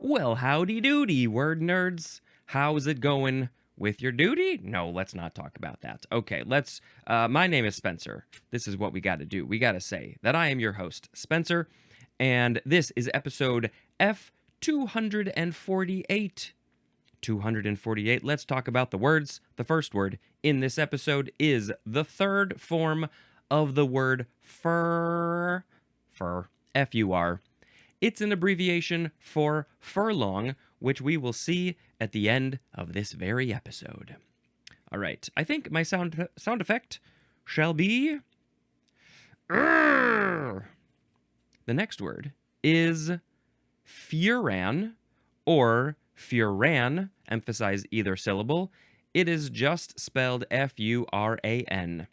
Well, howdy doody, word nerds. How's it going with your duty? No, let's not talk about that. Okay, let's. My name is Spencer. This is what we got to do. We got to say that I am your host, Spencer, and this is episode F248. 248. Let's talk about the words. The first word in this episode is the third form of the word fur. Fur. F-U-R. It's an abbreviation for furlong, which we will see at the end of this very episode. All right, I think my sound effect shall be... The next word is furan, or furan, emphasize either syllable. It is just spelled F-U-R-A-N.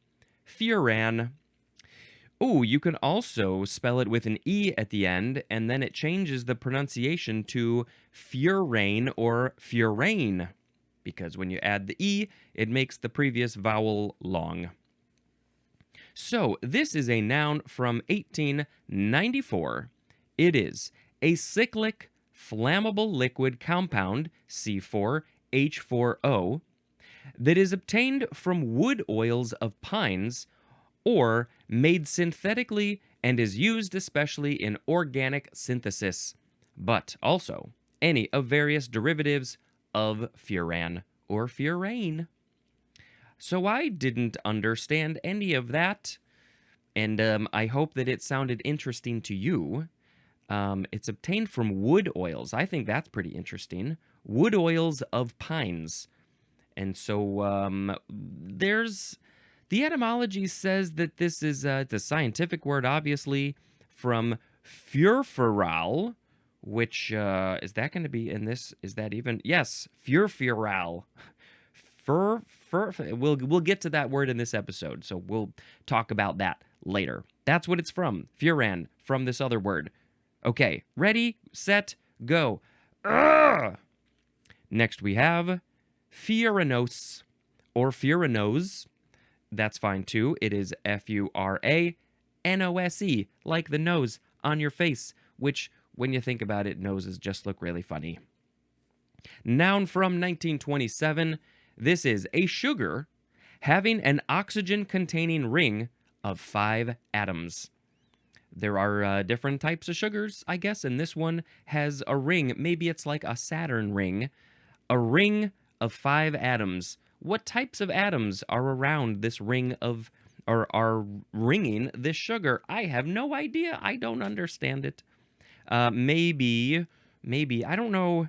Furan. Oh, you can also spell it with an E at the end, and then it changes the pronunciation to furane or furane, because when you add the E, it makes the previous vowel long. So, this is a noun from 1894. It is a cyclic, flammable liquid compound, C4H4O, that is obtained from wood oils of pines or made synthetically and is used especially in organic synthesis, but also any of various derivatives of furan or furane. So I didn't understand any of that, and I hope that it sounded interesting to you. It's obtained from wood oils. I think that's pretty interesting. Wood oils of pines. And so there's... The etymology says that this is it's a scientific word, obviously, from furfural, which is that going to be in this? Is that even? Yes, furfural. We'll get to that word in this episode, so we'll talk about that later. That's what it's from. Furan, from this other word. Okay, ready, set, go. Urgh! Next we have furanos, or furanos. That's fine too. It is F-U-R-A-N-O-S-E, like the nose on your face, which, when you think about it, noses just look really funny. Noun from 1927. This is a sugar having an oxygen-containing ring of 5 atoms. There are different types of sugars, I guess, and this one has a ring. Maybe it's like a Saturn ring. A ring of 5 atoms. What types of atoms are around this ring of, or are ringing this sugar? I have no idea. I don't understand it. Maybe, I don't know.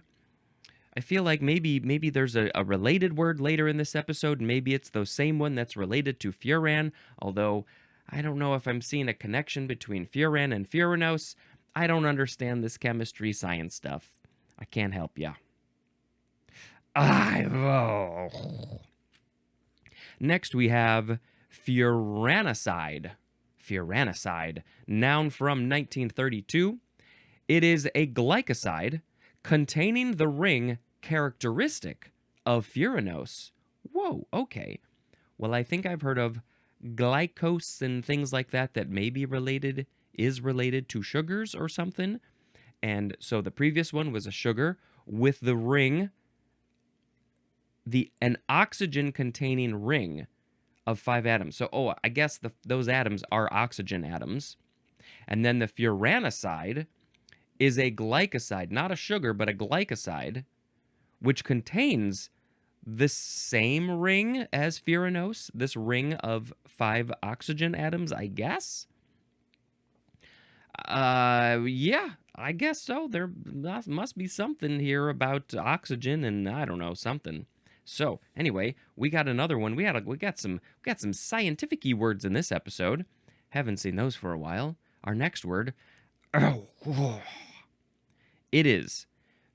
I feel like maybe there's a related word later in this episode. Maybe it's the same one that's related to furan, although I don't know if I'm seeing a connection between furan and furanos. I don't understand this chemistry science stuff. I can't help ya. Next we have furanicide. Furanicide, noun from 1932. It is a glycoside containing the ring characteristic of furanos. Whoa, okay. Well, I think I've heard of glycose and things like that may be related, is related to sugars or something. And so the previous one was a sugar with the ring, an oxygen-containing ring of 5 atoms. So, I guess those atoms are oxygen atoms. And then the furanicide is a glycoside, not a sugar, but a glycoside, which contains the same ring as furanos, this ring of 5 oxygen atoms, I guess? Yeah, I guess so. There must be something here about oxygen and, I don't know, something. So, anyway, we got another one. We got some scientific-y words in this episode. Haven't seen those for a while. Our next word, it is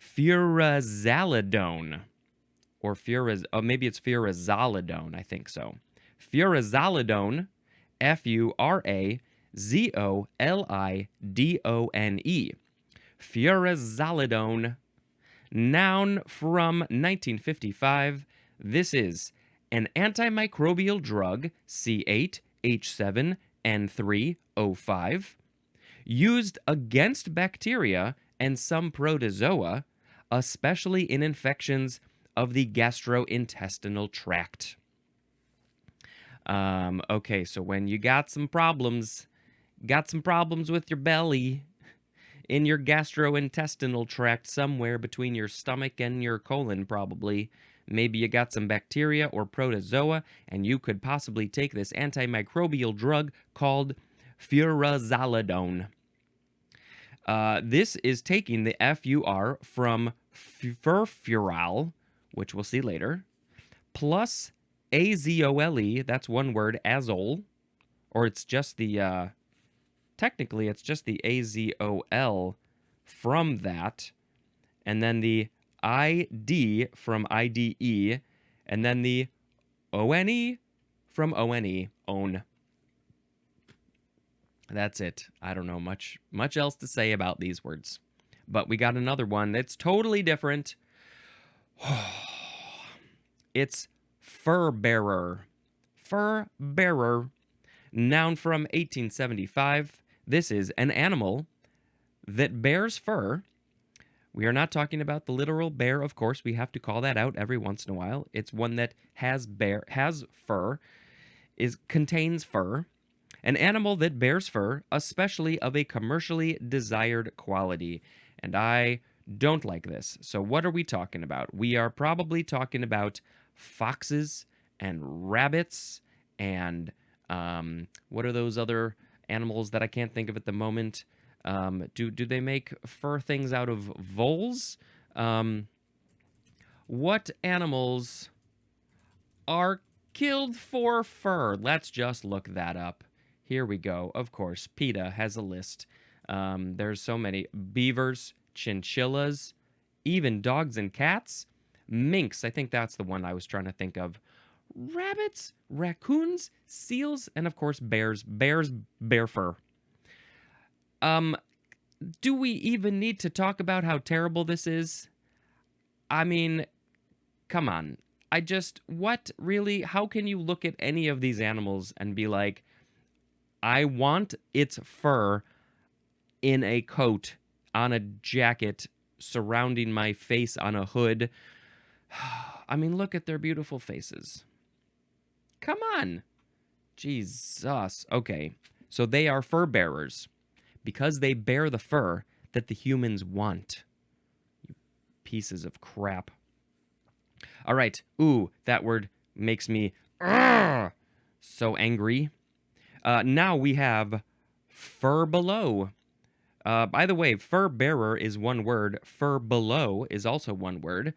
furazolidone, or maybe it's furazolidone. I think so. Furazolidone, Furazolidone. Furazolidone. Noun from 1955. This is an antimicrobial drug, C8H7N3O5, used against bacteria and some protozoa especially in infections of the gastrointestinal tract. Okay, so when you got some problems with your belly, in your gastrointestinal tract somewhere between your stomach and your colon, probably. Maybe you got some bacteria or protozoa, and you could possibly take this antimicrobial drug called furazolidone. This is taking the FUR from furfural, which we'll see later, plus azole, that's one word, azole, or it's just the technically it's just the azol from that, and then the id from ide, and then the one from own. That's it. I don't know much else to say about these words. But we got another one that's totally different. It's fur bearer. Fur bearer. Noun from 1875. This is an animal that bears fur. We are not talking about the literal bear, of course. We have to call that out every once in a while. It's one that has fur, contains fur. An animal that bears fur, especially of a commercially desired quality. And I don't like this. So what are we talking about? We are probably talking about foxes and rabbits and what are those other animals that I can't think of at the moment? Do they make fur things out of voles? What animals are killed for fur? Let's just look that up. Here we go. Of course, PETA has a list. There's so many. Beavers, chinchillas, even dogs and cats. Minks, I think that's the one I was trying to think of. Rabbits, raccoons, seals, and of course bears. Bears bear fur. Do we even need to talk about how terrible this is? I mean, come on. What really, how can you look at any of these animals and be like, I want its fur in a coat, on a jacket, surrounding my face on a hood? I mean, look at their beautiful faces. Come on. Jesus. Okay, so they are fur bearers because they bear the fur that the humans want. You pieces of crap. All right. Ooh, that word makes me so angry. Now we have fur below. By the way, fur bearer is one word. Fur below is also one word.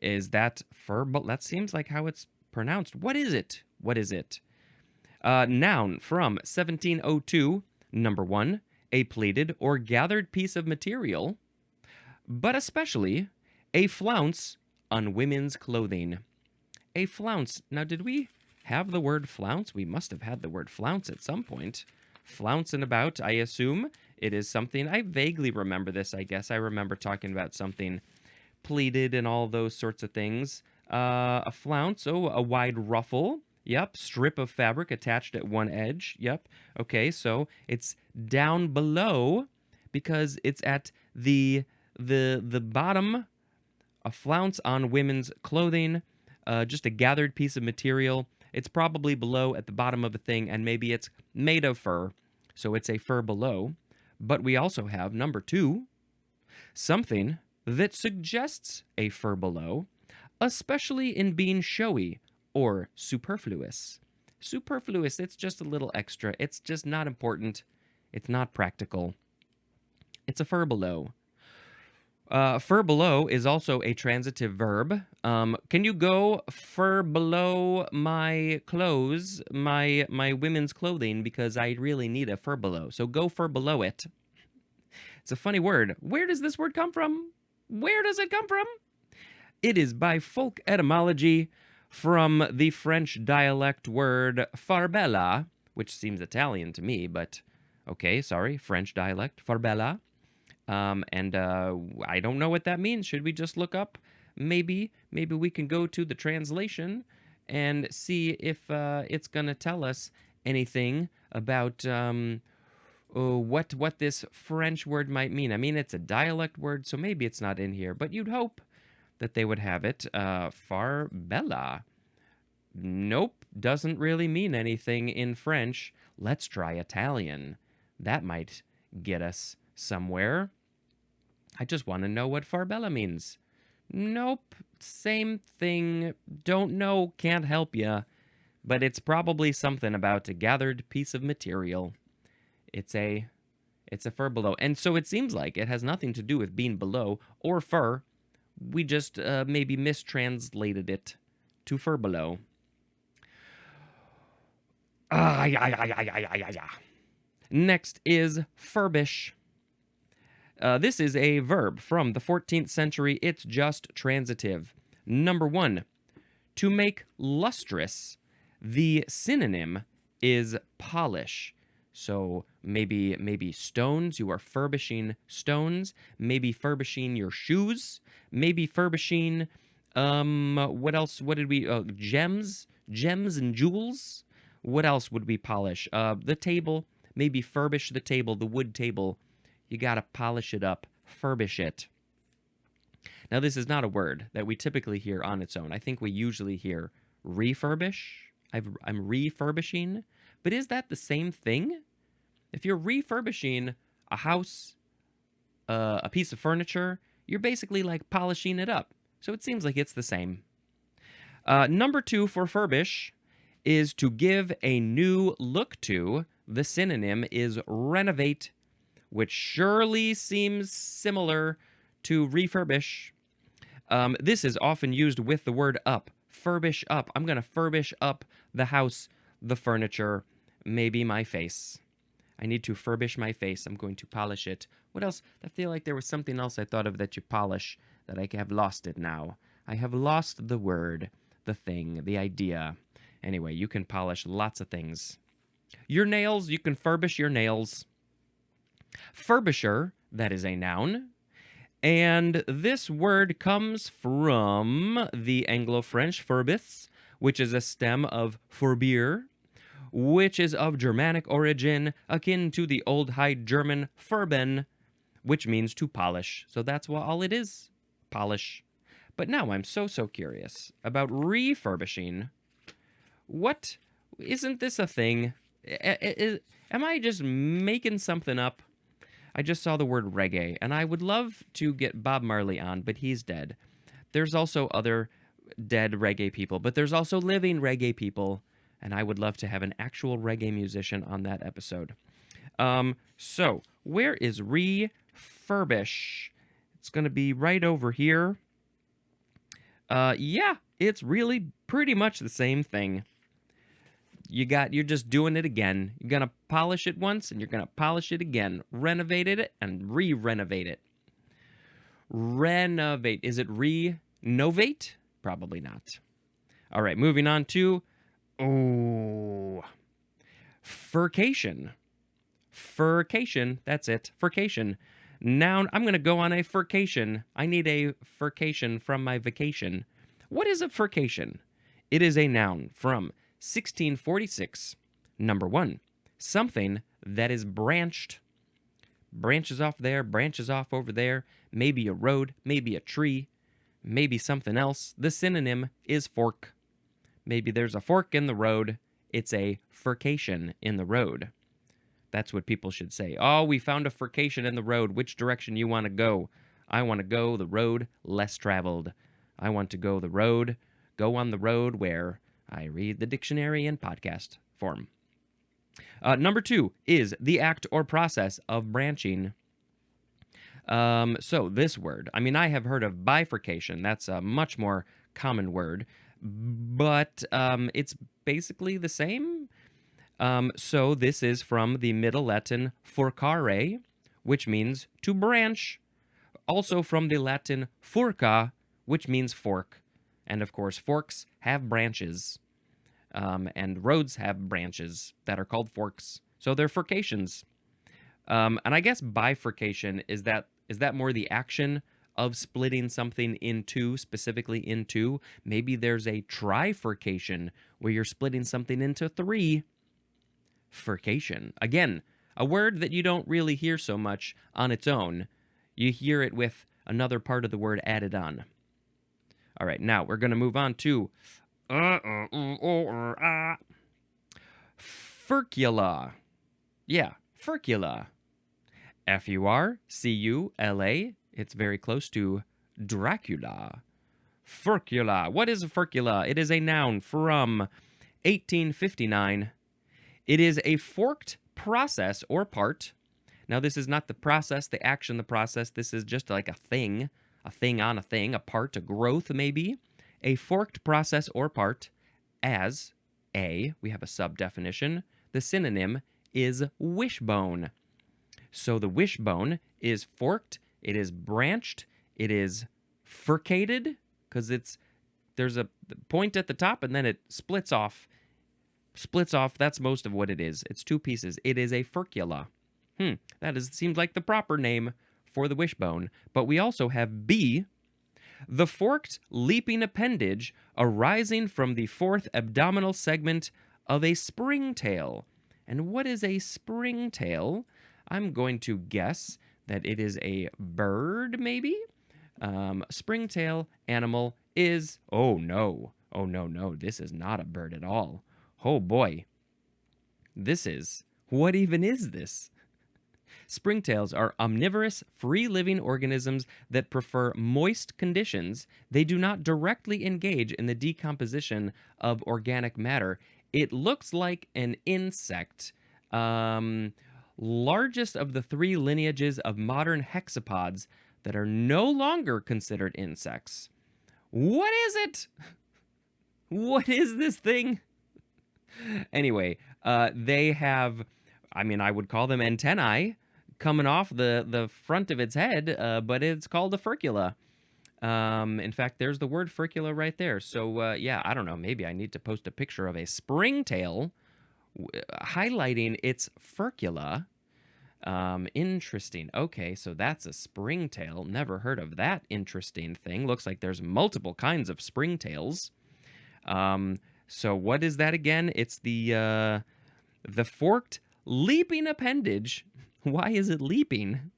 Is that fur? That seems like how it's pronounced. What is it? What is it? Noun from 1702. Number 1, a plaited or gathered piece of material, but especially a flounce on women's clothing. A flounce. Now, did we have the word flounce? We must have had the word flounce at some point. Flouncing about, I assume it is something. I vaguely remember this, I guess. I remember talking about something pleated and all those sorts of things. A flounce, a wide ruffle. Yep, strip of fabric attached at one edge. Yep. Okay, so it's down below because it's at the bottom. A flounce on women's clothing, just a gathered piece of material. It's probably below at the bottom of a thing, and maybe it's made of fur, so it's a fur below. But we also have number 2, something that suggests a fur below, especially in being showy or superfluous. Superfluous, it's just a little extra. It's just not important. It's not practical. It's a fur below. Fur below is also a transitive verb. Can you go fur below my clothes, my women's clothing, because I really need a fur below. So go fur below it. It's a funny word. Where does this word come from? Where does it come from? It is by folk etymology from the French dialect word farbella, which seems Italian to me, but okay, sorry, French dialect, farbella. I don't know what that means. Should we just look up? Maybe we can go to the translation and see if it's going to tell us anything about what this French word might mean. I mean, it's a dialect word, so maybe it's not in here, but you'd hope that they would have it. Farbella. Nope, doesn't really mean anything in French. Let's try Italian. That might get us somewhere. I just want to know what farbella means. Nope, same thing. Don't know, can't help ya. But it's probably something about a gathered piece of material. It's a fur below. And so it seems like it has nothing to do with being below or fur. We just maybe mistranslated it to fur below. Next is furbish. This is a verb from the 14th century. It's just transitive. Number 1, to make lustrous. The synonym is polish. So maybe stones, you are furbishing stones, maybe furbishing your shoes, maybe furbishing, what else, what did we, gems and jewels? What else would we polish? The table, maybe furbish the table, the wood table. You gotta polish it up, furbish it. Now this is not a word that we typically hear on its own. I think we usually hear refurbish. I'm refurbishing, but is that the same thing? If you're refurbishing a house, a piece of furniture, you're basically like polishing it up. So it seems like it's the same. Number 2 for furbish is to give a new look to. The synonym is renovate, which surely seems similar to refurbish. This is often used with the word up. Furbish up. I'm going to furbish up the house, the furniture, maybe my face. I need to furbish my face. I'm going to polish it. What else? I feel like there was something else I thought of that you polish that I have lost it now. I have lost the word, the thing, the idea. Anyway, you can polish lots of things. Your nails, you can furbish your nails. Furbisher, that is a noun. And this word comes from the Anglo-French furbis, which is a stem of furbier, which is of Germanic origin, akin to the Old High German furben, which means to polish. So that's what all it is, polish. But now I'm so curious about refurbishing. What? Isn't this a thing? Am I just making something up? I just saw the word reggae, and I would love to get Bob Marley on, but he's dead. There's also other dead reggae people, but there's also living reggae people, and I would love to have an actual reggae musician on that episode. So, where is refurbish? It's going to be right over here. Yeah, it's really pretty much the same thing. You're just doing it again. You're going to polish it once, and you're going to polish it again. Renovate it and re-renovate it. Renovate. Is it renovate? Probably not. All right, moving on to furcation. Furcation, that's it. Furcation. Noun, I'm going to go on a furcation. I need a furcation from my vacation. What is a furcation? It is a noun from 1646. Number 1, something that is branched. Branches off there, branches off over there. Maybe a road, maybe a tree, maybe something else. The synonym is fork. Maybe there's a fork in the road. It's a furcation in the road. That's what people should say. Oh, we found a furcation in the road. Which direction you want to go? I want to go the road less traveled. I want to go on the road where I read the dictionary in podcast form. Number 2 is the act or process of branching. So this word, I mean, I have heard of bifurcation. That's a much more common word, but it's basically the same. So this is from the Middle Latin furcare, which means to branch. Also from the Latin furca, which means fork. And of course, forks have branches. And roads have branches that are called forks. So they're furcations. And I guess bifurcation, is that more the action of splitting something in two, specifically in two? Maybe there's a trifurcation where you're splitting something into 3. Furcation. Again, A word that you don't really hear so much on its own. You hear it with another part of the word added on. All right, now we're going to move on to furcula. Yeah, furcula. Furcula. It's very close to Dracula. Furcula. What is a furcula? It is a noun from 1859. It is a forked process or part. Now, this is not the process, the action, the process. This is just like a thing on a thing, a part, a growth maybe. A forked process or part as we have a sub-definition. The synonym is wishbone. So the wishbone is forked, it is branched, it is furcated, because there's a point at the top and then it splits off. That's most of what it is. It's two pieces. It is a furcula. Seems like the proper name for the wishbone. But we also have B, the forked leaping appendage arising from the fourth abdominal segment of a springtail. And what is a springtail? I'm going to guess that it is a bird, maybe? Springtail animal is... Oh, no, this is not a bird at all. Oh, boy. What even is this? Springtails are omnivorous, free-living organisms that prefer moist conditions. They do not directly engage in the decomposition of organic matter. It looks like an insect. Largest of the three lineages of modern hexapods that are no longer considered insects. What is it? What is this thing? Anyway, they have, I would call them antennae coming off the front of its head, but it's called a furcula. In fact, there's the word furcula right there. So, yeah, I don't know. Maybe I need to post a picture of a springtail highlighting its furcula. Interesting. Okay, so that's a springtail. Never heard of that interesting thing. Looks like there's multiple kinds of springtails. So what is that again? It's the forked leaping appendage. Why is it leaping?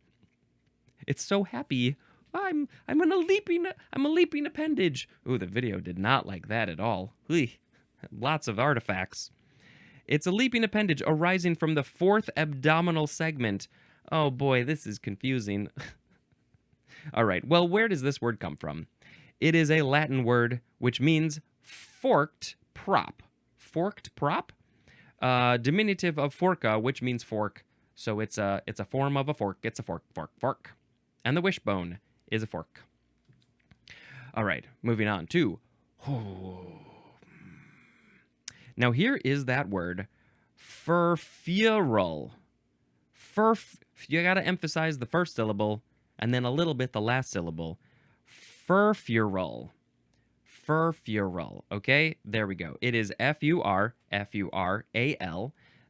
It's so happy. I'm a leaping appendage. Ooh, the video did not like that at all. Lots of artifacts. It's a leaping appendage arising from the fourth abdominal segment. Oh boy, this is confusing. All right, well, where does this word come from? It is a Latin word which means forked prop. Forked prop? Diminutive of forca, which means fork. So it's a form of a fork. It's a fork. And the wishbone is a fork. All right, moving on to... Now here is that word, furfural. You got to emphasize the first syllable and then a little bit the last syllable. Furfural. Okay, there we go. It is F-U-R-F-U-R-A-L.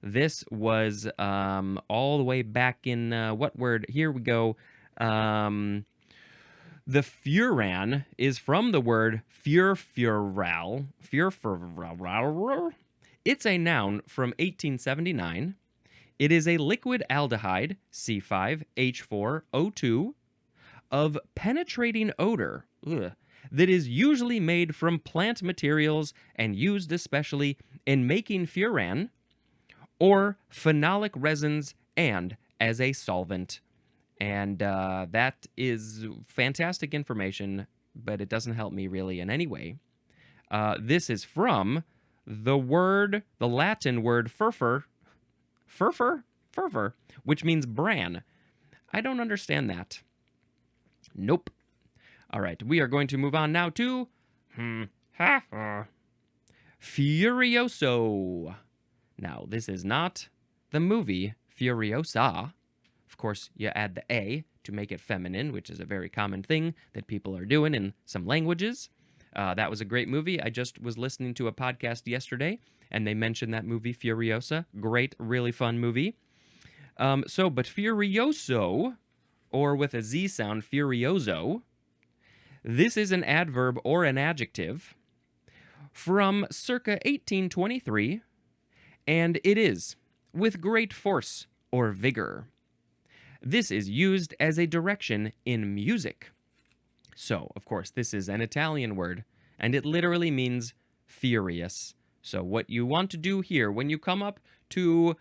This was all the way back in, what word? Here we go. The furan is from the word furfural. It's a noun from 1879. It is a liquid aldehyde, C5H4O2, of penetrating odor, that is usually made from plant materials and used especially in making furan or phenolic resins and as a solvent. And that is fantastic information, but it doesn't help me really in any way. This is from the Latin word furfur, which means bran. I don't understand that. Nope. All right, we are going to move on now to furioso. Now, this is not the movie Furiosa. Of course, you add the A to make it feminine, which is a very common thing that people are doing in some languages. That was a great movie. I just was listening to a podcast yesterday, and they mentioned that movie, Furiosa. Great, really fun movie. But furioso, or with a Z sound, furioso, this is an adverb or an adjective from circa 1823, and it is with great force or vigor. This is used as a direction in music. So, of course, this is an Italian word, and it literally means furious. So, what you want to do here when you come up to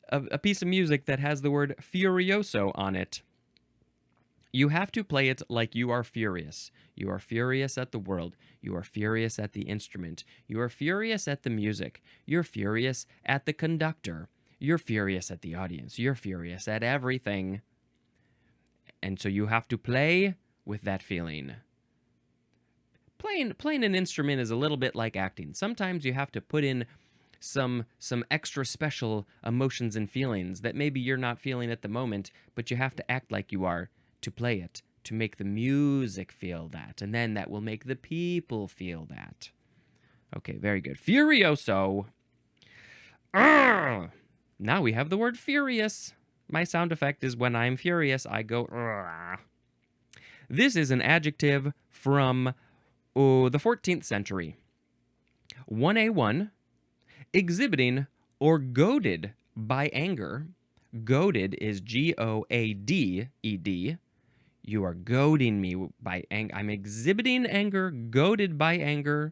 a piece of music that has the word furioso on it, you have to play it like you are furious. You are furious at the world. You are furious at the instrument. You are furious at the music. You're furious at the conductor. You're furious at the audience. You're furious at everything. And so you have to play with that feeling. Playing an instrument is a little bit like acting. Sometimes you have to put in some extra special emotions and feelings that maybe you're not feeling at the moment, but you have to act like you are to play it, to make the music feel that, and then that will make the people feel that. Okay, very good. Furioso. Urgh! Now we have the word furious. My sound effect is when I'm furious, I go Urgh. This is an adjective from the 14th century. 1A1, exhibiting or goaded by anger. Goaded is Goaded. You are goading me by anger. I'm exhibiting anger, goaded by anger.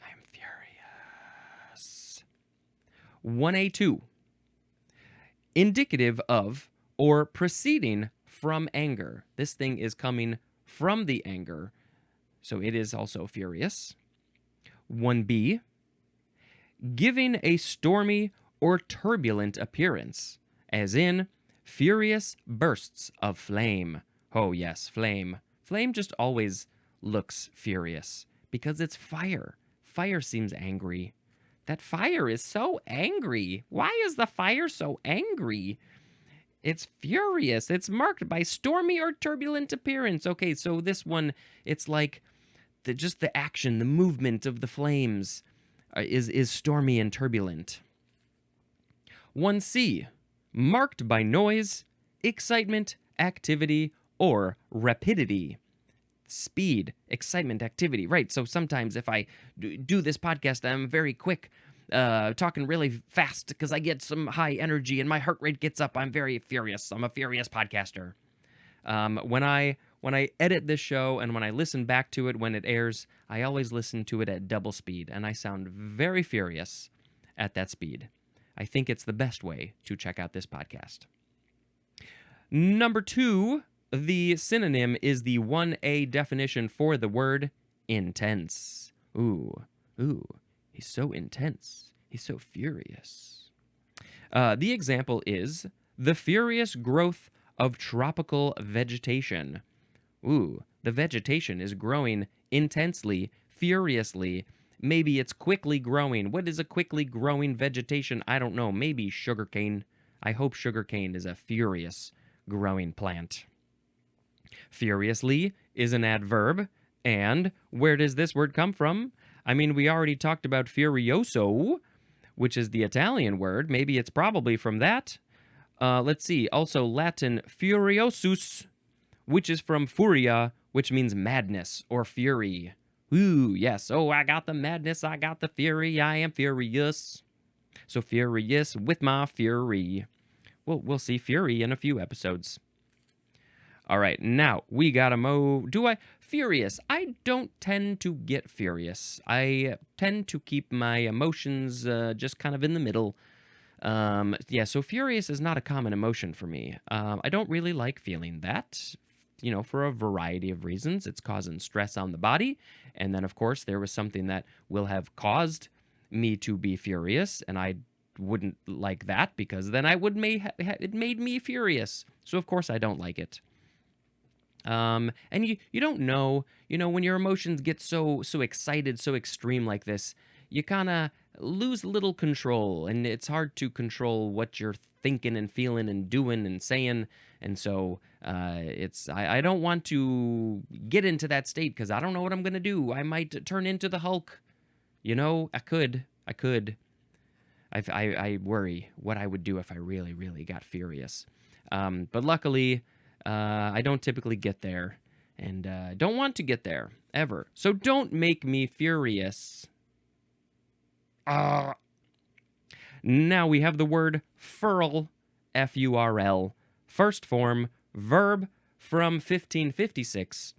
I'm furious. 1A2, indicative of or proceeding from anger. This thing is coming from the anger, so it is also furious. 1B, giving a stormy or turbulent appearance, as in furious bursts of flame. Oh yes, flame. Flame just always looks furious because it's fire. Fire seems angry. That fire is so angry. Why is the fire so angry? It's furious. It's marked by stormy or turbulent appearance. Okay, so this one, it's like just the action, the movement of the flames is stormy and turbulent. 1C, marked by noise, excitement, activity, or rapidity. Speed, excitement, activity. Right, so sometimes if I do this podcast, I'm very quick, talking really fast because I get some high energy and my heart rate gets up. I'm very furious. I'm a furious podcaster. When I edit this show and when I listen back to it when it airs, I always listen to it at double speed, and I sound very furious at that speed. I think it's the best way to check out this podcast. Number 2, the synonym is the 1A definition for the word intense. Ooh, he's so intense. He's so furious. The example is the furious growth of tropical vegetation. Ooh, the vegetation is growing intensely, furiously. Maybe it's quickly growing. What is a quickly growing vegetation? I don't know. Maybe sugarcane. I hope sugarcane is a furious growing plant. Furiously is an adverb, and where does this word come from? I mean, we already talked about furioso, which is the Italian word. Maybe it's probably from that. Let's see. Also, Latin furiosus, which is from furia, which means madness or fury. Ooh, yes. Oh, I got the madness. I got the fury. I am furious. So furious with my fury. We'll see fury in a few episodes. All right, now we gotta furious. I don't tend to get furious. I tend to keep my emotions just kind of in the middle. So furious is not a common emotion for me. I don't really like feeling that, for a variety of reasons. It's causing stress on the body. And then, of course, there was something that will have caused me to be furious, and I wouldn't like that because then it made me furious. So, of course, I don't like it. And you don't know, when your emotions get so excited, so extreme like this, you kind of lose a little control, and it's hard to control what you're thinking and feeling and doing and saying. And so I don't want to get into that state because I don't know what I'm going to do. I might turn into the Hulk. I could. I worry what I would do if I really, really got furious. But luckily, I don't typically get there, and don't want to get there, ever. So don't make me furious. Now we have the word furl, F-U-R-L. First form, verb from 1556.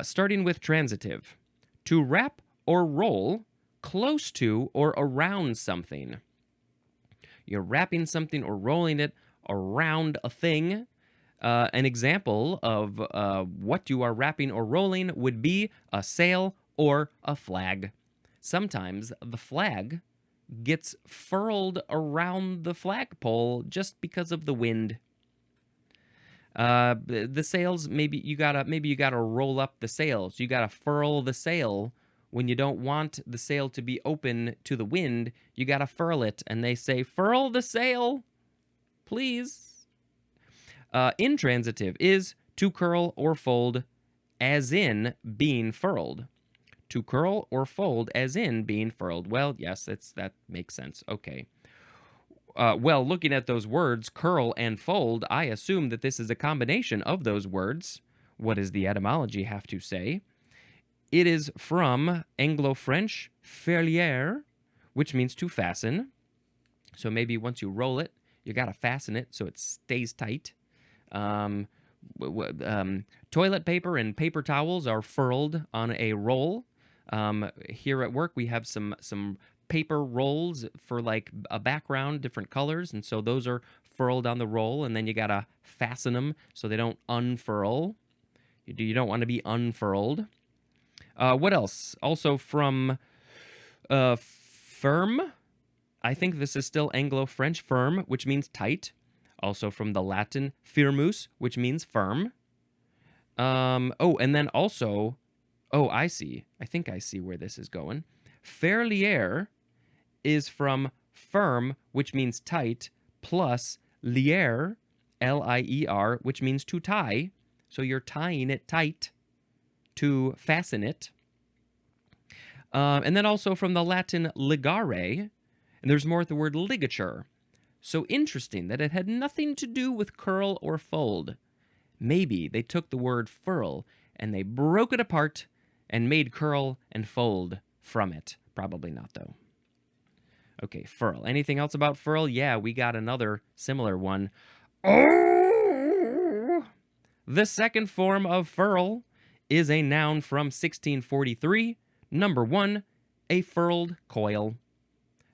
Starting with transitive. To wrap or roll close to or around something. You're wrapping something or rolling it around a thing. An example of what you are wrapping or rolling would be a sail or a flag. Sometimes the flag gets furled around the flagpole just because of the wind. The sails, maybe you gotta roll up the sails. You gotta furl the sail. When you don't want the sail to be open to the wind, you gotta furl it. And they say, furl the sail, please. Intransitive is to curl or fold, as in being furled. To curl or fold, as in being furled. Well, yes, that makes sense. Okay. Well, looking at those words, curl and fold, I assume that this is a combination of those words. What does the etymology have to say? It is from Anglo-French furlier, which means to fasten. So maybe once you roll it, you got to fasten it so it stays tight. Toilet paper and paper towels are furled on a roll. Here at work, we have some paper rolls for like a background, different colors, and so those are furled on the roll, and then you gotta fasten them so they don't unfurl. You don't want to be unfurled. What else? Also from firm. I think this is still Anglo-French, firm, which means tight. Also from the Latin firmus, which means firm. And then also, I see. I think I see where this is going. Ferlier is from firm, which means tight, plus lier, L-I-E-R, which means to tie. So you're tying it tight to fasten it. And then also from the Latin ligare, and there's more at the word ligature. So interesting that it had nothing to do with curl or fold. Maybe they took the word furl and they broke it apart and made curl and fold from it. Probably not, though. Okay, furl. Anything else about furl? Yeah, we got another similar one. Oh! The second form of furl is a noun from 1643. Number 1, a furled coil.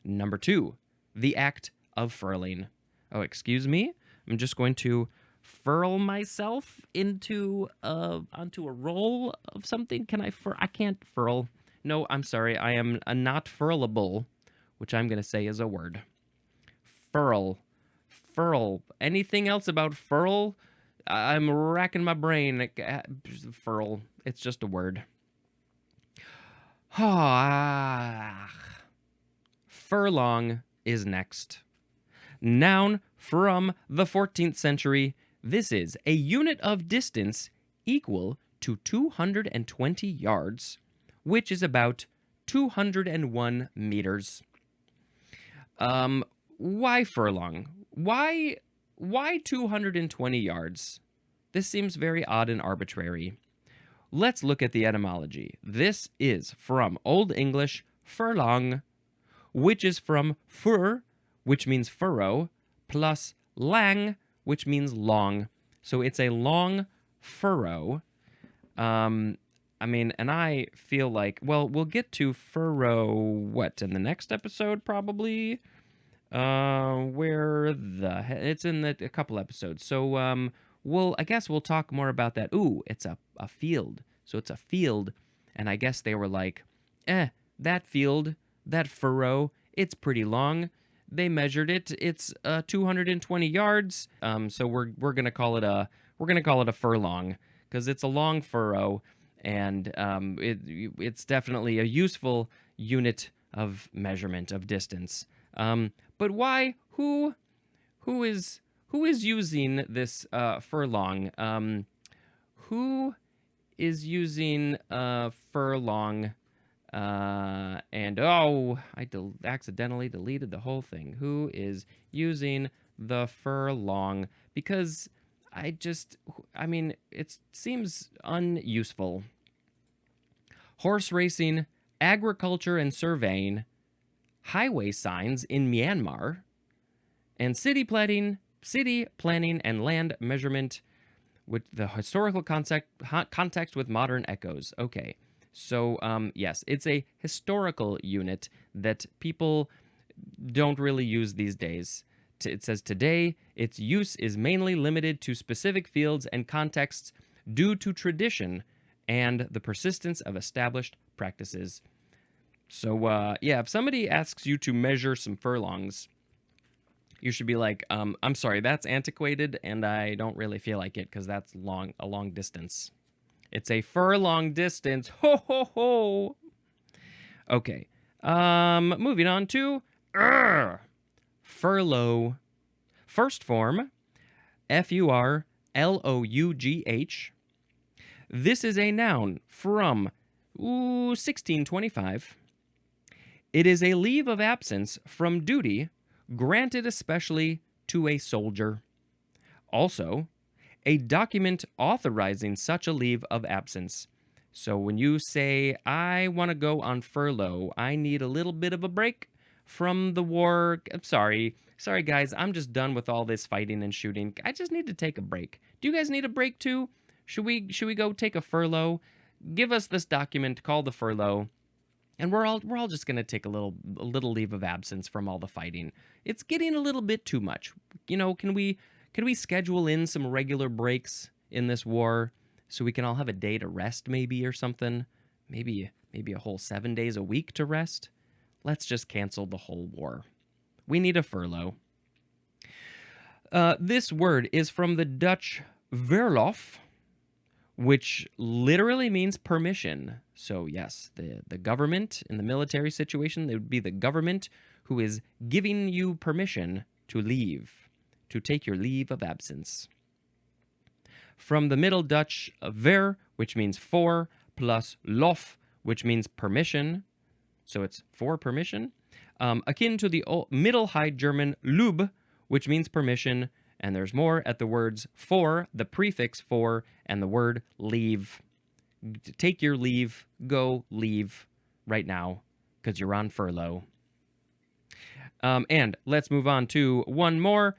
Number 2, the act of furling. Oh, excuse me? I'm just going to furl myself onto a roll of something. Can I I can't furl. No, I'm sorry. I am not furlable, which I'm going to say is a word. Furl. Furl. Anything else about furl? I'm racking my brain. Furl. It's just a word. Furlong is next. Noun from the 14th century. This is a unit of distance equal to 220 yards, which is about 201 meters. Why furlong? Why 220 yards? This seems very odd and arbitrary. Let's look at the etymology. This is from Old English furlong, which is from fur, which means furrow, plus lang, which means long. So it's a long furrow. And I feel like, well, we'll get to furrow, in the next episode, probably? It's in a couple episodes. So, I guess we'll talk more about that. Ooh, it's a field. So it's a field, and I guess they were like, that field, that furrow, it's pretty long. They measured it. It's 220 yards. So we're gonna call it a furlong because it's a long furrow, and it's definitely a useful unit of measurement of distance. But why? Who is using this furlong? Who is using furlong? I accidentally deleted the whole thing. Who is using the furlong? Because it seems unuseful. Horse racing, agriculture and surveying, highway signs in Myanmar, and city planning city planning and land measurement with the historical context with modern echoes. Okay. So, yes, it's a historical unit that people don't really use these days. It says today, its use is mainly limited to specific fields and contexts due to tradition and the persistence of established practices. So, yeah, if somebody asks you to measure some furlongs, you should be like, I'm sorry, that's antiquated, and I don't really feel like it because that's a long distance. It's a furlong distance. Ho, ho, ho. Okay. Moving on to furlough. First form, Furlough. This is a noun from 1625. It is a leave of absence from duty granted especially to a soldier. Also, a document authorizing such a leave of absence. So when you say, I want to go on furlough, I need a little bit of a break from the war. I'm sorry. Sorry, guys, I'm just done with all this fighting and shooting. I just need to take a break. Do you guys need a break too? Should we go take a furlough? Give us this document called the furlough. And we're all just gonna take a little leave of absence from all the fighting. It's getting a little bit too much. You know, can we schedule in some regular breaks in this war so we can all have a day to rest maybe or something? Maybe a whole 7 days a week to rest? Let's just cancel the whole war. We need a furlough. This word is from the Dutch verlof, which literally means permission. So yes, the government in the military situation, it would be the government who is giving you permission to leave, to take your leave of absence. From the Middle Dutch ver, which means for, plus lof, which means permission. So it's for permission. Akin to the Middle High German Lub, which means permission. And there's more at the words for, the prefix for, and the word leave. Take your leave, go leave right now, because you're on furlough. And let's move on to one more.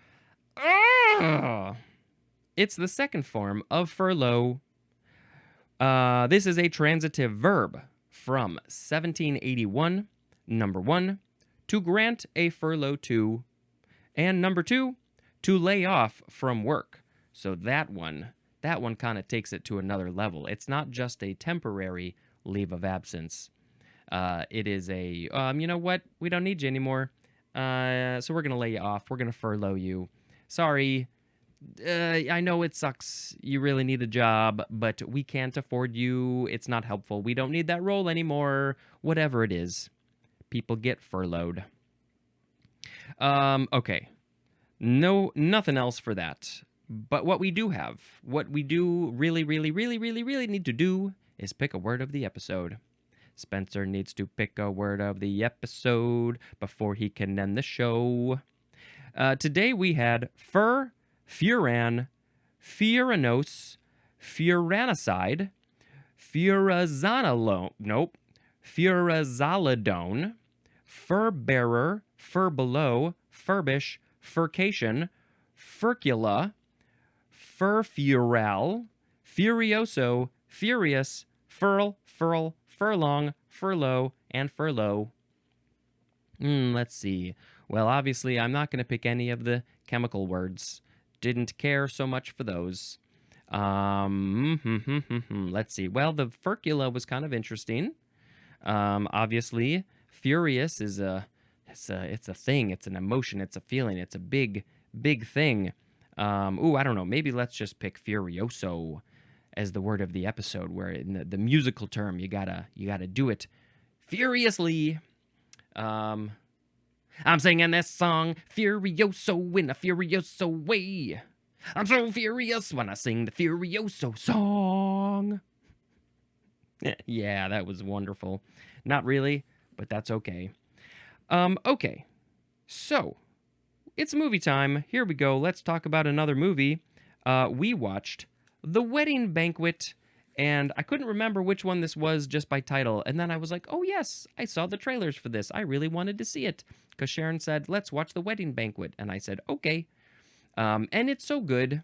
It's the second form of furlough. This is a transitive verb from 1781. Number 1, to grant a furlough to. And number 2, to lay off from work. So that one kind of takes it to another level. It's not just a temporary leave of absence. It is a, you know what? We don't need you anymore. So we're going to lay you off. We're going to furlough you. Sorry. I know it sucks. You really need a job, but we can't afford you. It's not helpful. We don't need that role anymore. Whatever it is. People get furloughed. Okay. No, nothing else for that. But what we do have, what we do really need to do is pick a word of the episode. Spencer needs to pick a word of the episode before he can end the show. Today we had fur, furan, furanos, furanicide, furazolidone, fur bearer, fur below, furbish, furcation, furcula, furfural, furioso, furious, furl, furlong, furlough, and furlough. Let's see. Well, obviously, I'm not going to pick any of the chemical words. Didn't care so much for those. Let's see. Well, the furcula was kind of interesting. Obviously, furious is it's a thing. It's an emotion. It's a feeling. It's a big thing. I don't know. Maybe let's just pick furioso as the word of the episode, where in the musical term you gotta do it furiously. I'm singing this song furioso in a furioso way. I'm so furious when I sing the furioso song. Yeah, that was wonderful. Not really, but that's okay. Okay. So, it's movie time. Here we go. Let's talk about another movie. We watched The Wedding Banquet, and I couldn't remember which one this was just by title. And then I was like, oh yes, I saw the trailers for this. I really wanted to see it. Because Sharon said, let's watch The Wedding Banquet. And I said, okay. And it's so good.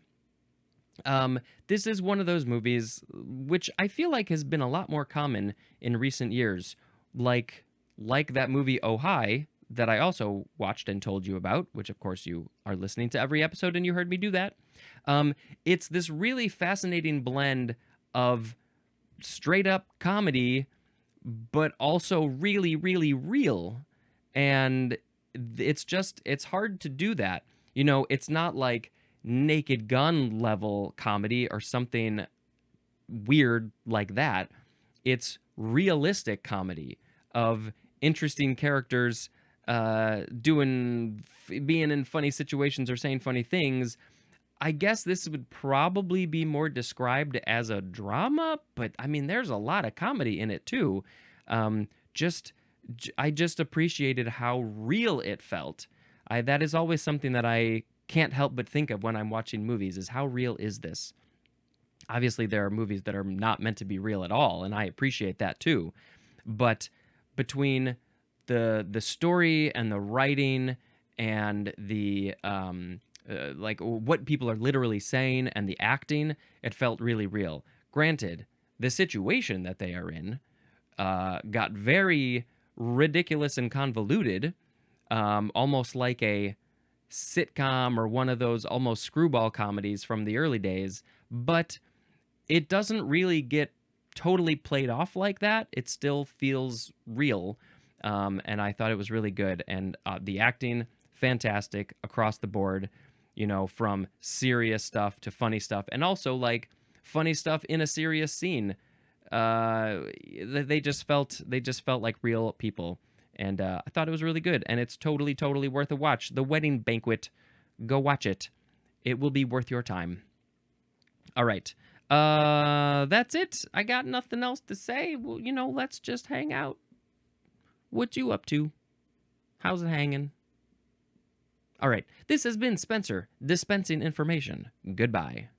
This is one of those movies which I feel like has been a lot more common in recent years, like that movie Oh Hi that I also watched and told you about, which of course you are listening to every episode and you heard me do that. Um, it's this really fascinating blend of straight up comedy, but also really, really real. And it's hard to do that. It's not like Naked Gun level comedy or something weird like that. It's realistic comedy of interesting characters being in funny situations or saying funny things. I guess this would probably be more described as a drama, but I mean, there's a lot of comedy in it too. Um, just, I just appreciated how real it felt. That is always something that I can't help but think of when I'm watching movies: is how real is this? Obviously, there are movies that are not meant to be real at all, and I appreciate that too. But between the story and the writing and the like what people are literally saying and the acting, it felt really real. Granted, the situation that they are in got very ridiculous and convoluted, almost like a sitcom or one of those almost screwball comedies from the early days, but it doesn't really get totally played off like that. It still feels real. And I thought it was really good. And the acting, fantastic across the board, from serious stuff to funny stuff. And also, like, funny stuff in a serious scene. They just felt like real people. And I thought it was really good. And it's totally, totally worth a watch. The Wedding Banquet. Go watch it. It will be worth your time. All right. That's it. I got nothing else to say. Well, let's just hang out. What you up to? How's it hanging? All right. This has been Spencer, dispensing information. Goodbye.